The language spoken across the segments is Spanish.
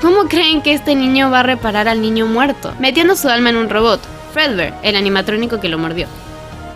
¿Cómo creen que este niño va a reparar al niño muerto? Metiendo su alma en un robot, Fredbear, el animatrónico que lo mordió.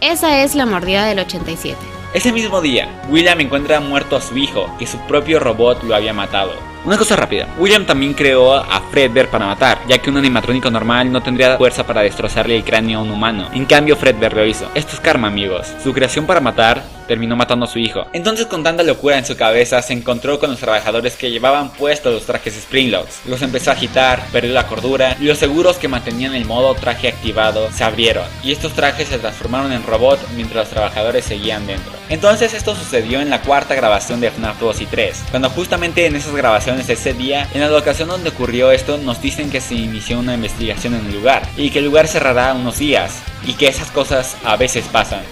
Esa es la mordida del 87. Ese mismo día, William encuentra muerto a su hijo, que su propio robot lo había matado. Una cosa rápida, William también creó a Fredbear para matar, ya que un animatrónico normal no tendría fuerza para destrozarle el cráneo a un humano. En cambio, Fredbear lo hizo. Esto es karma, amigos. Su creación para matar terminó matando a su hijo. Entonces, con tanta locura en su cabeza, se encontró con los trabajadores que llevaban puestos los trajes Springlocks. Los empezó a agitar, perdió la cordura, y los seguros que mantenían el modo traje activado se abrieron, y estos trajes se transformaron en robot mientras los trabajadores seguían dentro. Entonces esto sucedió en la cuarta grabación de FNAF 2 y 3, cuando justamente en esas grabaciones ese día, en la locación donde ocurrió esto, nos dicen que se inició una investigación en el lugar, y que el lugar cerrará unos días, y que esas cosas a veces pasan.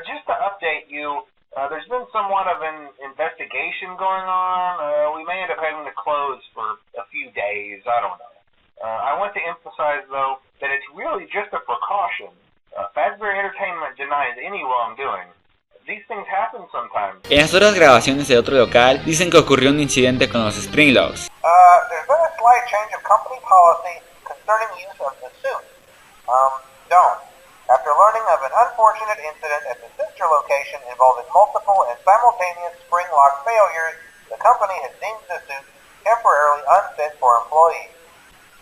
Just to update you, there's been somewhat of an investigation going on. We may end up having to close for a few days, I don't know. I want to emphasize, though, that it's really just a precaution. Fazbear Entertainment denies any wrongdoing. These things happen sometimes. En las otras grabaciones de otro local, dicen que ocurrió un incidente con los Springlocks. There's been a slight change of company policy concerning use of the suit. Don't. After learning of an unfortunate incident at the sister location involving multiple and simultaneous spring lock failures, the company has deemed the suit temporarily unfit for employees.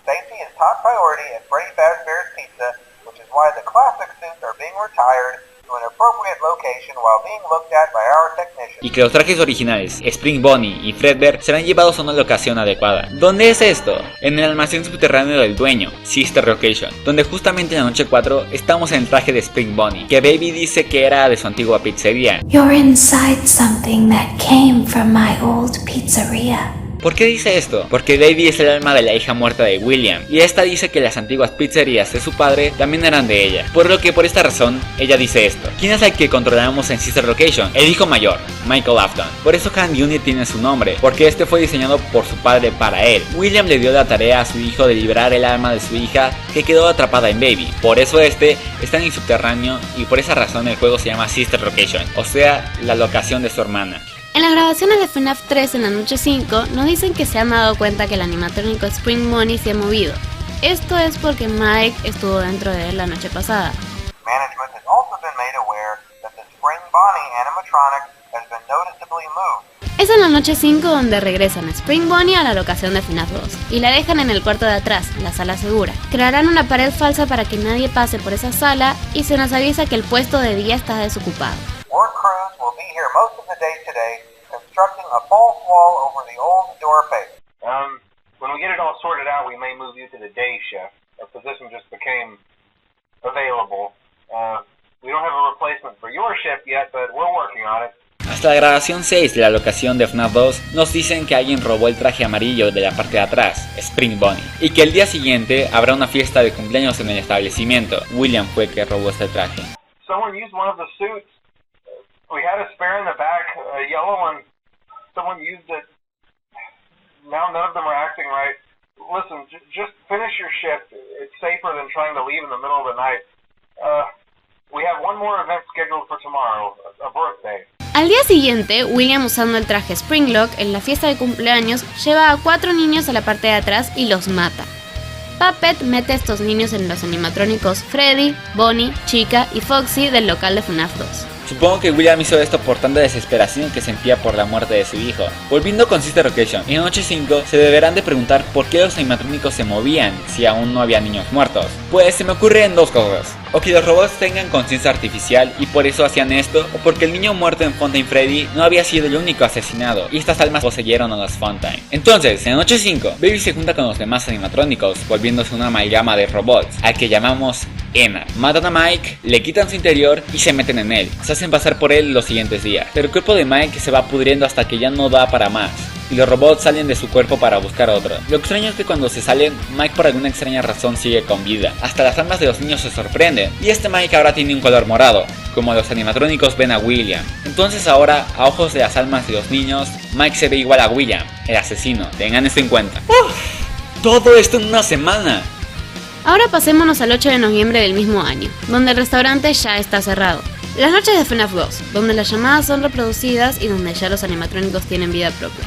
Safety is top priority at Freddy Fazbear's Pizza, which is why the classic suits are being retired to an appropriate location while being looked at by our technicians. Y que los trajes originales, Spring Bonnie y Fredbear, serán llevados a una locación adecuada. ¿Dónde es esto? En el almacén subterráneo del dueño, Sister Location, donde justamente en la noche 4 estamos en el traje de Spring Bonnie, que Baby dice que era de su antigua pizzería. You're inside something that came from my old pizzeria. ¿Por qué dice esto? Porque Baby es el alma de la hija muerta de William, y esta dice que las antiguas pizzerías de su padre también eran de ella, por lo que por esta razón, ella dice esto. ¿Quién es el que controlamos en Sister Location? El hijo mayor, Michael Afton. Por eso Hand Unit tiene su nombre, porque este fue diseñado por su padre para él. William le dio la tarea a su hijo de liberar el alma de su hija que quedó atrapada en Baby. Por eso este está en el subterráneo, y por esa razón el juego se llama Sister Location, o sea, la locación de su hermana. En las grabaciones de FNAF 3 en la noche 5 nos dicen que se han dado cuenta que el animatrónico Spring Bonnie se ha movido. Esto es porque Mike estuvo dentro de él la noche pasada. Management has also been made aware that the Spring Bonnie animatronic has been noticeably moved. Es en la noche 5 donde regresan a Spring Bonnie a la locación de FNAF 2 y la dejan en el cuarto de atrás, la sala segura. Crearán una pared falsa para que nadie pase por esa sala y se nos avisa que el puesto de día está desocupado. Work crews will be here most of the day today, constructing a false wall over the old door face. When we get it all sorted out, we may move you to the day shift. A position just became available. We don't have a replacement for your shift yet, but we're working on it. Hasta la grabación 6 de la locación de FNAF 2 nos dicen que alguien robó el traje amarillo de la parte de atrás, Spring Bonnie, y que el día siguiente habrá una fiesta de cumpleaños en el establecimiento. William fue el que robó este traje. Someone used one of the suits. We had a spare in the back, a yellow one. Someone used it. Now none of them are acting right. Listen, just finish your shift. It's safer than trying to leave in the middle of the night. We have one more event scheduled for tomorrow, a birthday. Al día siguiente, William, usando el traje Springlock en la fiesta de cumpleaños, lleva a 4 niños a la parte de atrás y los mata. Puppet mete a estos niños en los animatrónicos Freddy, Bonnie, Chica y Foxy del local de FNAF 2. Supongo que William hizo esto por tanta desesperación que sentía por la muerte de su hijo. Volviendo con Sister Location, en la noche 5 se deberán de preguntar por qué los animatrónicos se movían si aún no había niños muertos. Pues se me ocurren dos cosas. O que los robots tengan conciencia artificial y por eso hacían esto, o porque el niño muerto en Fontaine Freddy no había sido el único asesinado y estas almas poseyeron a los Fontaine. Entonces, en la noche 5, Baby se junta con los demás animatrónicos, volviéndose una amalgama de robots, al que llamamos Emma. Matan a Mike, le quitan su interior y se meten en él. Se hacen pasar por él los siguientes días, pero el cuerpo de Mike se va pudriendo hasta que ya no da para más, y los robots salen de su cuerpo para buscar otro. Lo extraño es que cuando se salen, Mike por alguna extraña razón sigue con vida. Hasta las almas de los niños se sorprenden, y este Mike ahora tiene un color morado, como los animatrónicos ven a William. Entonces ahora, a ojos de las almas de los niños, Mike se ve igual a William, el asesino. Tengan esto en cuenta. Todo esto en una semana. Ahora pasémonos al 8 de noviembre del mismo año, donde el restaurante ya está cerrado. Las noches de FNAF 2, donde las llamadas son reproducidas y donde ya los animatrónicos tienen vida propia.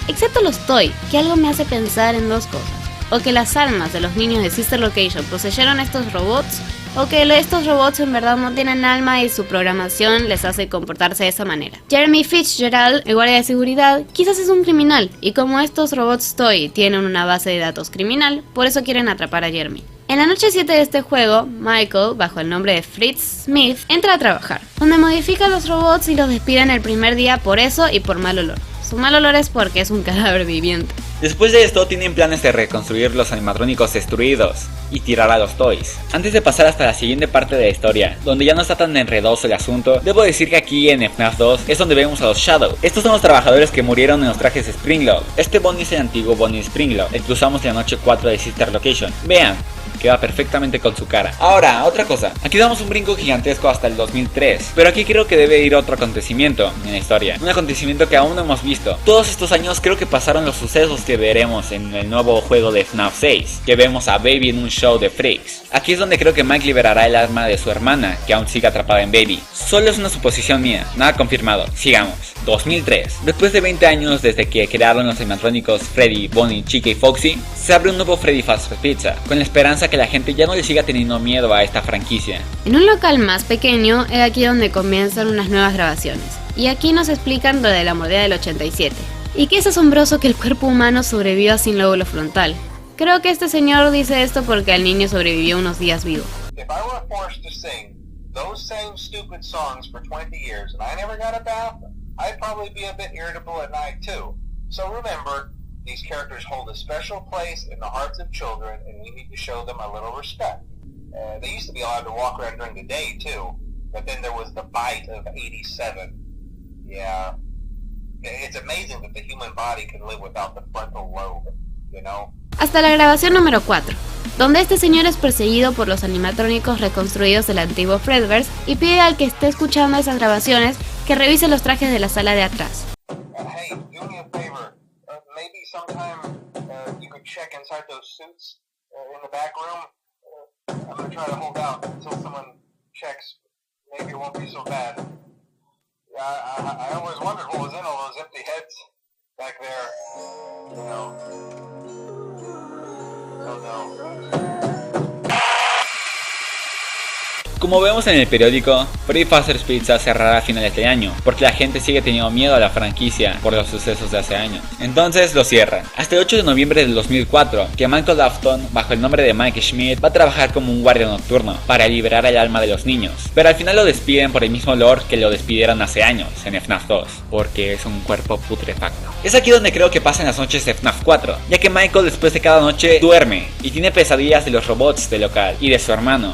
excepto los Toy, que algo me hace pensar en dos cosas. O que las almas de los niños de Sister Location poseyeron estos robots, o que estos robots en verdad no tienen alma y su programación les hace comportarse de esa manera. Jeremy Fitzgerald, el guardia de seguridad, quizás es un criminal, y como estos robots Toy tienen una base de datos criminal, por eso quieren atrapar a Jeremy. En la noche 7 de este juego, Michael, bajo el nombre de Fritz Smith, entra a trabajar, donde modifica los robots y los despide en el primer día por eso y por mal olor. Su mal olor es porque es un cadáver viviente. Después de esto tienen planes de reconstruir los animatrónicos destruidos y tirar a los Toys. Antes de pasar hasta la siguiente parte de la historia, donde ya no está tan enredoso el asunto, debo decir que aquí en FNAF 2 es donde vemos a los Shadow. Estos son los trabajadores que murieron en los trajes de Springlock. Este Bonnie es el antiguo Bonnie Springlock, el que usamos en la noche 4 de Sister Location. Vean, queda perfectamente con su cara. Ahora, otra cosa, aquí damos un brinco gigantesco hasta el 2003, pero aquí creo que debe ir otro acontecimiento en la historia, un acontecimiento que aún no hemos visto. Todos estos años creo que pasaron los sucesos que veremos en el nuevo juego de FNAF 6, que vemos a Baby en un show de Freaks. Aquí es donde creo que Mike liberará el alma de su hermana, que aún sigue atrapada en Baby. Solo es una suposición mía, nada confirmado. Sigamos. 2003. Después de 20 años desde que crearon los animatrónicos Freddy, Bonnie, Chica y Foxy, se abre un nuevo Freddy Fast Pizza, con la esperanza que la gente ya no le siga teniendo miedo a esta franquicia. En un local más pequeño es aquí donde comienzan unas nuevas grabaciones, y aquí nos explican lo de la mordida del 87. Y que es asombroso que el cuerpo humano sobreviva sin lóbulo frontal. Creo que este señor dice esto porque el niño sobrevivió unos días vivo. If I were forced to sing those same stupid songs for 20 years and I never got a bath, I'd probably be a bit irritable at night too. So remember, these characters hold a special place in the hearts of children and we need to show them a little respect. They used to be allowed to walk around during the day too, but then there was the bite of 87. Yeah. It's amazing that the human body can live without the frontal lobe, you know? Hasta la grabación número 4, donde este señor es perseguido por los animatrónicos reconstruidos del antiguo Fredverse y pide al que esté escuchando esas grabaciones que revise los trajes de la sala de atrás. Hey, do me a favor. Maybe sometime you could check inside those suits in the back room. I'm gonna try to hold out until someone checks. Maybe it won't be so bad. I always wondered what was in all those empty heads back there. You know. Oh no. Como vemos en el periódico, Freddy Fazbear's Pizza cerrará a finales de año, porque la gente sigue teniendo miedo a la franquicia por los sucesos de hace años. Entonces lo cierran. Hasta el 8 de noviembre del 2004, que Michael Afton, bajo el nombre de Mike Schmidt, va a trabajar como un guardia nocturno para liberar el alma de los niños. Pero al final lo despiden por el mismo lore que lo despidieron hace años en FNAF 2, porque es un cuerpo putrefacto. Es aquí donde creo que pasan las noches de FNAF 4, ya que Michael después de cada noche duerme y tiene pesadillas de los robots del local y de su hermano.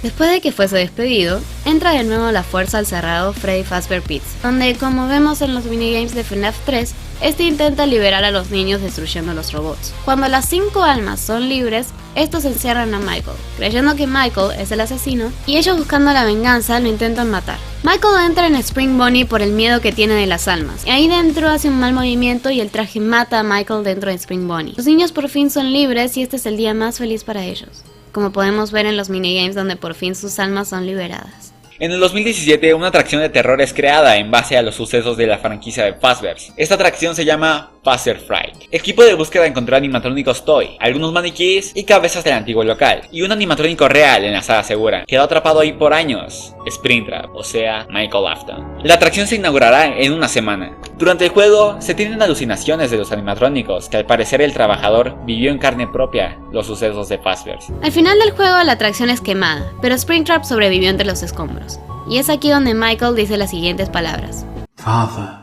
Después de que fuese despedido, entra de nuevo a la fuerza al cerrado Freddy Fazbear Pizza, donde, como vemos en los minigames de FNAF 3, este intenta liberar a los niños destruyendo los robots. Cuando las 5 almas son libres, estos encierran a Michael, creyendo que Michael es el asesino, y ellos buscando la venganza lo intentan matar. Michael entra en Spring Bonnie por el miedo que tiene de las almas, y ahí dentro hace un mal movimiento y el traje mata a Michael dentro de Spring Bonnie. Los niños por fin son libres y este es el día más feliz para ellos, como podemos ver en los minigames donde por fin sus almas son liberadas. En el 2017, una atracción de terror es creada en base a los sucesos de la franquicia de Fazbear's. Esta atracción se llama Fazbear Fright. El equipo de búsqueda encontró animatrónicos Toy, algunos maniquíes y cabezas del antiguo local, y un animatrónico real en la sala segura. Quedó atrapado ahí por años, Springtrap, o sea, Michael Afton. La atracción se inaugurará en una semana. Durante el juego, se tienen alucinaciones de los animatrónicos, que al parecer el trabajador vivió en carne propia los sucesos de Fazbear's. Al final del juego la atracción es quemada, pero Springtrap sobrevivió entre los escombros. Y es aquí donde Michael dice las siguientes palabras. Father,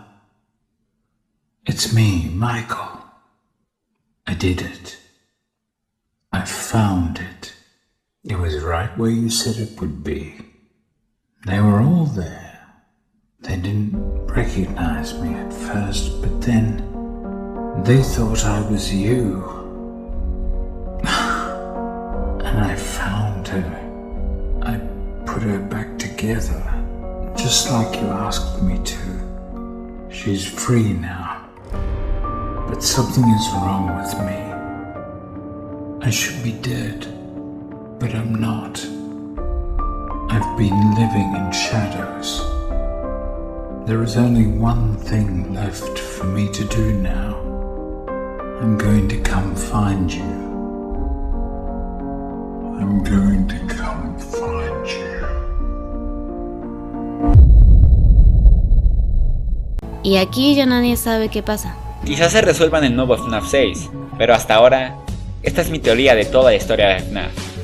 it's me, Michael. I did it. I found it. It was right where you said it would be. They were all there. They didn't recognize me at first, but then they thought I was you. And I found her. I put her back together, just like you asked me to. She's free now, but something is wrong with me. I should be dead, but I'm not. I've been living in shadows. There is only one thing left for me to do now. I'm going to come find you. I'm going to come find you. Y aquí ya nadie sabe qué pasa. Quizás se resuelva en el nuevo FNAF 6, pero hasta ahora, esta es mi teoría de toda la historia de FNAF.